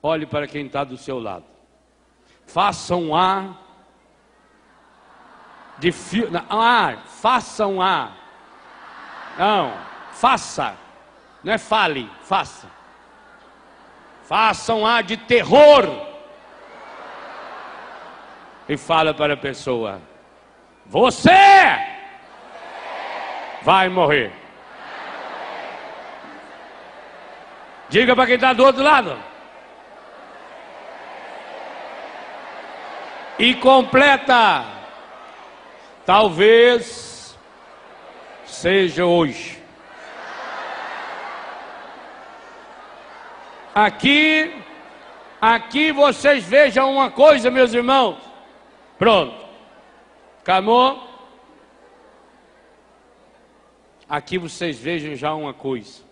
Olhe para quem está do seu lado. Faça um A de fio. Faça um A. Não, faça. Não é fale, faça. Faça um A de terror. E fala para a pessoa: você vai morrer. Diga para quem está do outro lado. E completa: talvez seja hoje. Aqui vocês vejam uma coisa, meus irmãos. Pronto. Acabou? Aqui vocês vejam já uma coisa.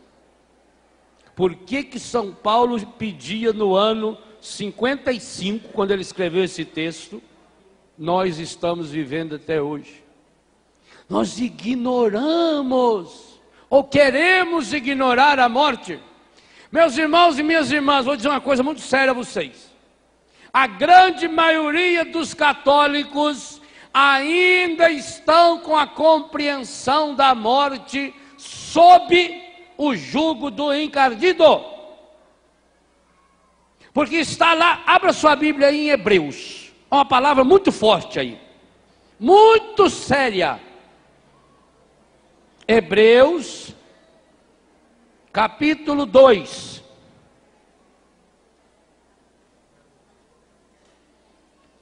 Por que São Paulo pedia no ano 55, quando ele escreveu esse texto, nós estamos vivendo até hoje? Nós ignoramos, ou queremos ignorar a morte. Meus irmãos e minhas irmãs, vou dizer uma coisa muito séria a vocês. A grande maioria dos católicos ainda estão com a compreensão da morte sob o jugo do encardido. Porque está lá, abra sua Bíblia aí em Hebreus. É uma palavra muito forte aí, muito séria. Hebreus, capítulo 2.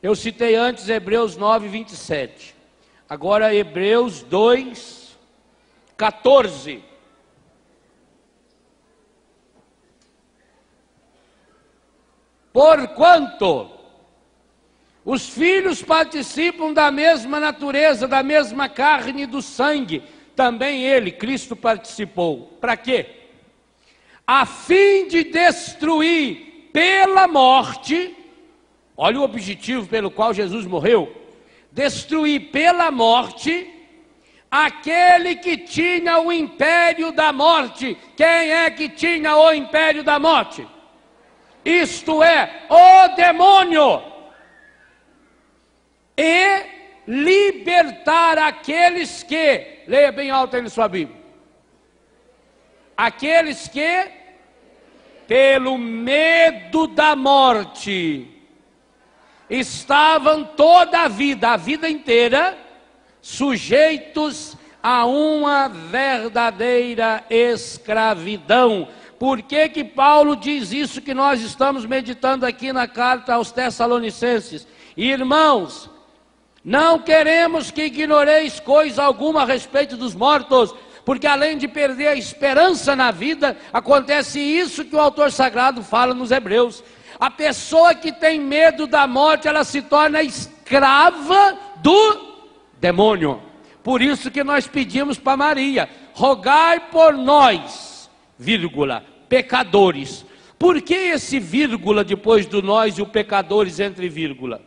Eu citei antes Hebreus 9, 27. Agora Hebreus 2, 14. Porquanto os filhos participam da mesma natureza, da mesma carne e do sangue, também ele, Cristo, participou. Para quê? A fim de destruir pela morte, olha o objetivo pelo qual Jesus morreu, destruir pela morte aquele que tinha o império da morte. Quem é que tinha o império da morte? Isto é, o demônio. E libertar aqueles que, leia bem alto aí na sua Bíblia, aqueles que, pelo medo da morte, estavam toda a vida inteira, sujeitos a uma verdadeira escravidão. Por que Paulo diz isso que nós estamos meditando aqui na carta aos Tessalonicenses? Irmãos, não queremos que ignoreis coisa alguma a respeito dos mortos, porque além de perder a esperança na vida, acontece isso que o autor sagrado fala nos Hebreus. A pessoa que tem medo da morte, ela se torna escrava do demônio. Por isso que nós pedimos para Maria: rogai por nós, vírgula, pecadores. Por que esse vírgula depois do nós e o pecadores entre vírgula?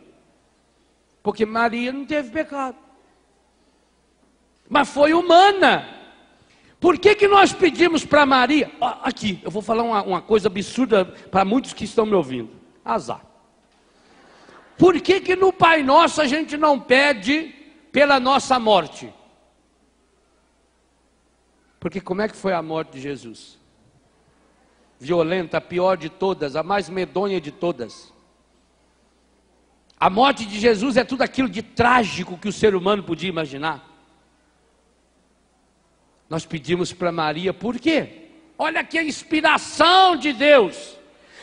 Porque Maria não teve pecado, mas foi humana. Por que nós pedimos para Maria? Aqui, eu vou falar uma coisa absurda para muitos que estão me ouvindo. Azar. Por que no Pai Nosso a gente não pede pela nossa morte? Porque como é que foi a morte de Jesus? Violenta, a pior de todas, a mais medonha de todas. A morte de Jesus é tudo aquilo de trágico que o ser humano podia imaginar. Nós pedimos para Maria, por quê? Olha aqui a inspiração de Deus.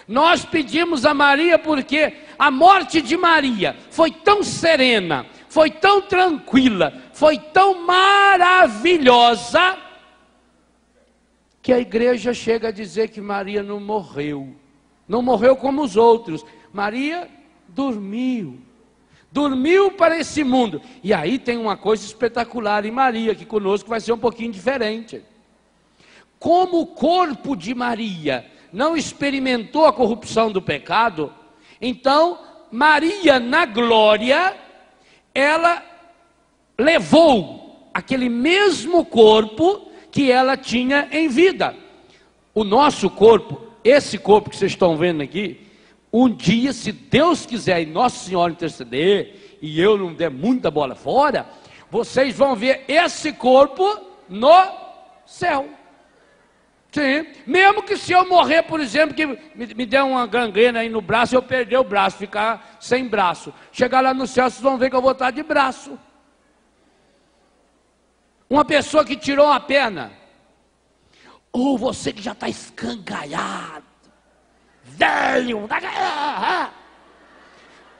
Nós pedimos a Maria porque a morte de Maria foi tão serena, foi tão tranquila, foi tão maravilhosa, que a igreja chega a dizer que Maria não morreu. Não morreu como os outros. Maria dormiu. Dormiu para esse mundo. E aí tem uma coisa espetacular em Maria, que conosco vai ser um pouquinho diferente. Como o corpo de Maria não experimentou a corrupção do pecado, então Maria na glória, ela levou aquele mesmo corpo que ela tinha em vida. O nosso corpo, esse corpo que vocês estão vendo aqui, Um dia, se Deus quiser e Nossa Senhora interceder, e eu não der muita bola fora, vocês vão ver esse corpo no céu. Sim, mesmo que se eu morrer, por exemplo, que me der uma gangrena aí no braço, eu perder o braço, ficar sem braço. Chegar lá no céu, vocês vão ver que eu vou estar de braço. Uma pessoa que tirou uma perna, ou você que já está escangalhado, velho,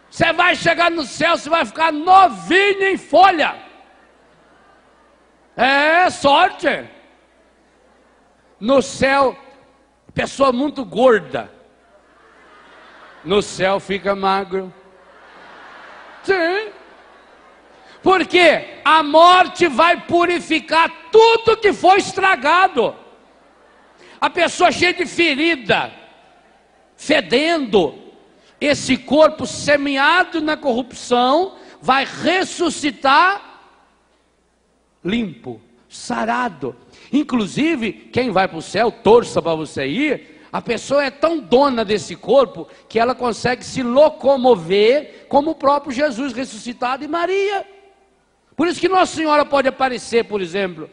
você vai chegar no céu, você vai ficar novinho em folha. É sorte. No céu, pessoa muito gorda, no céu fica magro. Sim. Porque a morte vai purificar tudo que foi estragado. A pessoa cheia de ferida, fedendo, esse corpo semeado na corrupção vai ressuscitar limpo, sarado. Inclusive, quem vai para o céu, torça para você ir, a pessoa é tão dona desse corpo que ela consegue se locomover como o próprio Jesus ressuscitado e Maria. Por isso que Nossa Senhora pode aparecer, por exemplo,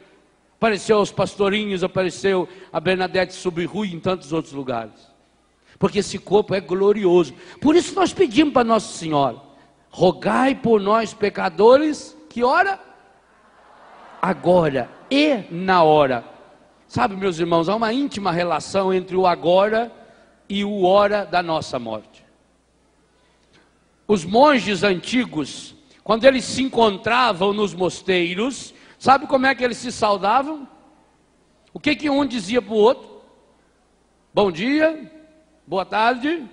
apareceu aos pastorinhos, apareceu a Bernadette Subiru e em tantos outros lugares. Porque esse corpo é glorioso. Por isso nós pedimos para Nossa Senhora, rogai por nós pecadores, que hora? Agora e na hora. Sabe, meus irmãos, há uma íntima relação entre o agora e o hora da nossa morte. Os monges antigos, quando eles se encontravam nos mosteiros, sabe como é que eles se saudavam? O que que um dizia para o outro? Bom dia, boa tarde,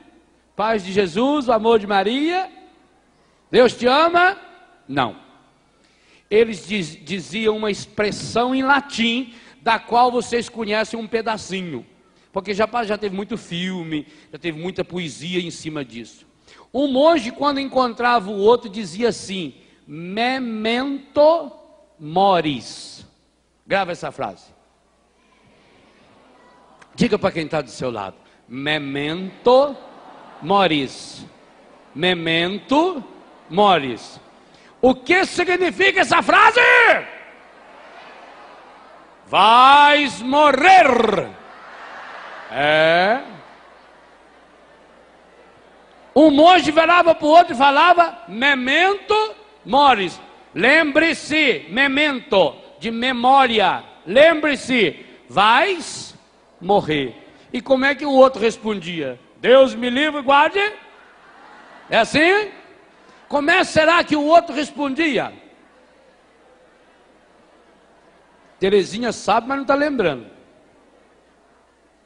paz de Jesus, o amor de Maria, Deus te ama? Não. Eles diziam uma expressão em latim, da qual vocês conhecem um pedacinho, porque já teve muito filme, já teve muita poesia em cima disso. Um monge, quando encontrava o outro, dizia assim: memento moris. Grava essa frase. Diga para quem está do seu lado: memento moris. Memento moris. O que significa essa frase? Vais morrer. É. Um monge virava para o outro e falava: memento moris. Lembre-se, memento, de memória. Lembre-se, vais morrer. E como é que o outro respondia? Deus me livre e guarde. É assim? Como é será que o outro respondia? Terezinha sabe, mas não está lembrando.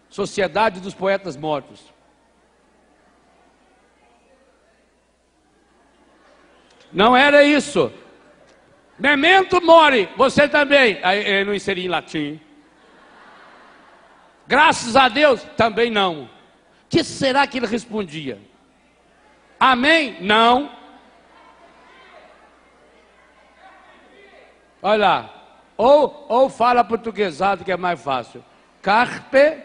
Sociedade dos Poetas Mortos. Não era isso. Memento mori, você também. Aí eu não inseri em latim. Graças a Deus, também não. O que será que ele respondia? Amém? Não. Olha lá. Ou fala portuguesado que é mais fácil. Carpe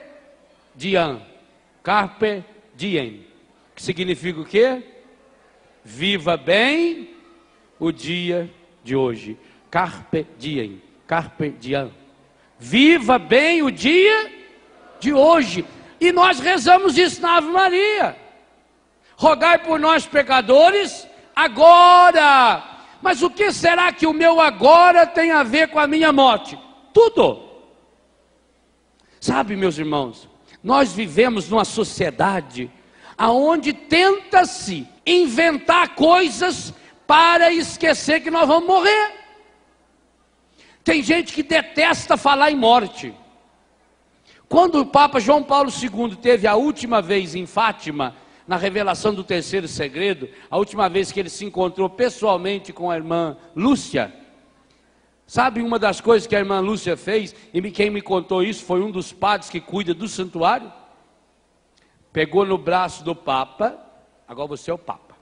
diem. Carpe diem. Que significa o quê? Viva bem o dia de hoje. Carpe diem. Carpe diem. Viva bem o dia de hoje. E nós rezamos isso na Ave Maria. Rogai por nós pecadores agora. Mas o que será que o meu agora tem a ver com a minha morte? Tudo. Sabe, meus irmãos, nós vivemos numa sociedade aonde tenta-se inventar coisas para esquecer que nós vamos morrer. Tem gente que detesta falar em morte. Quando o Papa João Paulo II teve a última vez em Fátima, na revelação do terceiro segredo, a última vez que ele se encontrou pessoalmente com a irmã Lúcia, sabe uma das coisas que a irmã Lúcia fez, e quem me contou isso foi um dos padres que cuida do santuário, pegou no braço do Papa, agora você é o Papa,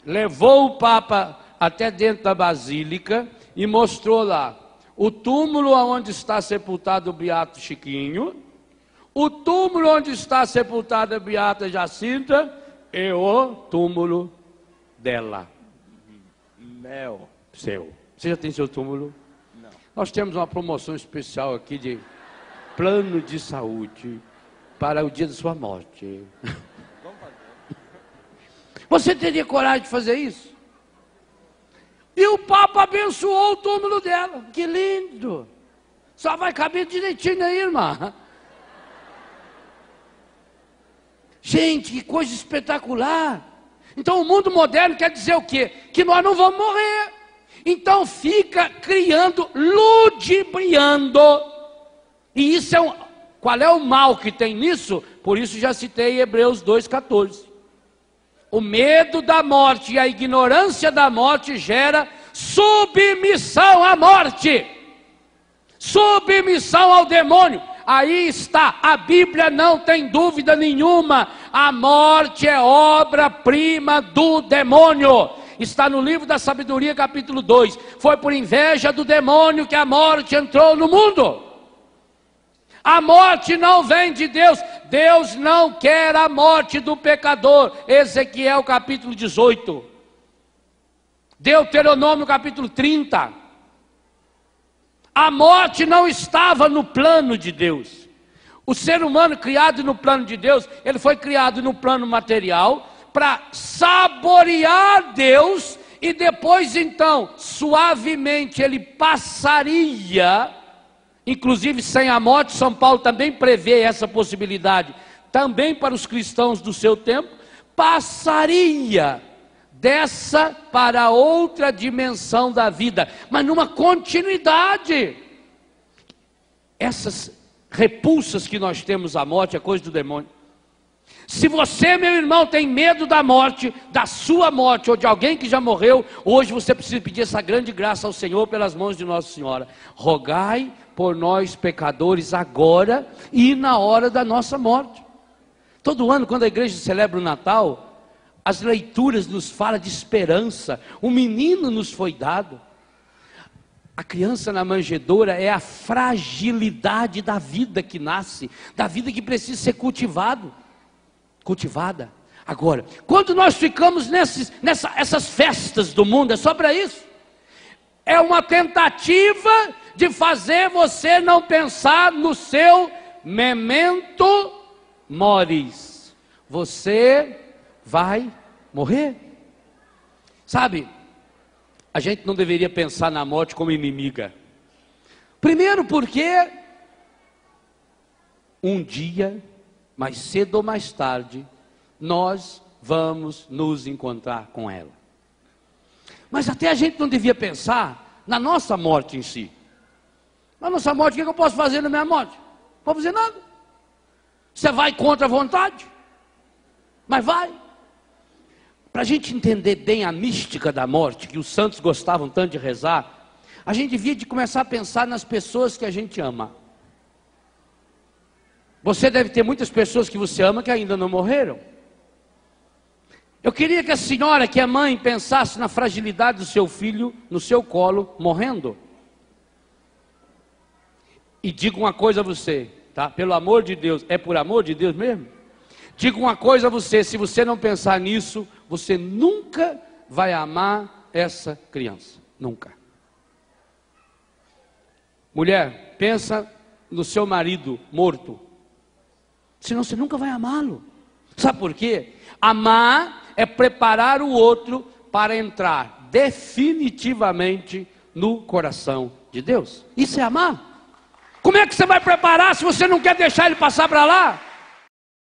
levou o Papa até dentro da basílica e mostrou lá o túmulo onde está sepultado o Beato Chiquinho, o túmulo onde está sepultada a Beata Jacinta é o túmulo dela. Meu. Seu. Você já tem seu túmulo? Não. Nós temos uma promoção especial aqui de plano de saúde para o dia da sua morte. Vamos fazer. Você teria coragem de fazer isso? E o Papa abençoou o túmulo dela. Que lindo! Só vai caber direitinho aí, irmã. Gente, que coisa espetacular. Então o mundo moderno quer dizer o quê? Que nós não vamos morrer. Então fica criando, ludibriando. E isso é qual é o mal que tem nisso? Por isso já citei Hebreus 2,14. O medo da morte e a ignorância da morte gera submissão à morte. Submissão ao demônio. Aí está, a Bíblia não tem dúvida nenhuma, a morte é obra-prima do demônio. Está no livro da sabedoria, capítulo 2. Foi por inveja do demônio que a morte entrou no mundo. A morte não vem de Deus. Deus não quer a morte do pecador. Ezequiel capítulo 18. Deuteronômio capítulo 30. A morte não estava no plano de Deus. O ser humano criado no plano de Deus, ele foi criado no plano material para saborear Deus e depois então, suavemente ele passaria, inclusive sem a morte. São Paulo também prevê essa possibilidade, também para os cristãos do seu tempo, passaria dessa para outra dimensão da vida, mas numa continuidade. Essas repulsas que nós temos à morte é coisa do demônio. Se você, meu irmão, tem medo da morte, da sua morte ou de alguém que já morreu, hoje você precisa pedir essa grande graça ao Senhor pelas mãos de Nossa Senhora. Rogai por nós pecadores agora e na hora da nossa morte. Todo ano, quando a igreja celebra o Natal, as leituras nos falam de esperança. Um menino nos foi dado. A criança na manjedoura é a fragilidade da vida que nasce, da vida que precisa ser cultivada. Agora, quando nós ficamos essas festas do mundo, é só para isso. É uma tentativa de fazer você não pensar no seu memento moris. Você vai morrer. Sabe, a gente não deveria pensar na morte como inimiga. Primeiro porque um dia, mais cedo ou mais tarde, nós vamos nos encontrar com ela. Mas até a gente não devia pensar na nossa morte em si. Na nossa morte, o que eu posso fazer na minha morte? Não posso fazer nada. Você vai contra a vontade? Mas vai. Para a gente entender bem a mística da morte, que os santos gostavam tanto de rezar, a gente devia de começar a pensar nas pessoas que a gente ama. Você deve ter muitas pessoas que você ama que ainda não morreram. Eu queria que a senhora, que é mãe, pensasse na fragilidade do seu filho no seu colo, morrendo. E digo uma coisa a você, tá? Pelo amor de Deus, é por amor de Deus mesmo? Digo uma coisa a você, se você não pensar nisso, você nunca vai amar essa criança. Nunca. Mulher, pensa no seu marido morto. Senão você nunca vai amá-lo. Sabe por quê? Amar é preparar o outro para entrar definitivamente no coração de Deus. Isso é amar. Como é que você vai preparar se você não quer deixar ele passar para lá?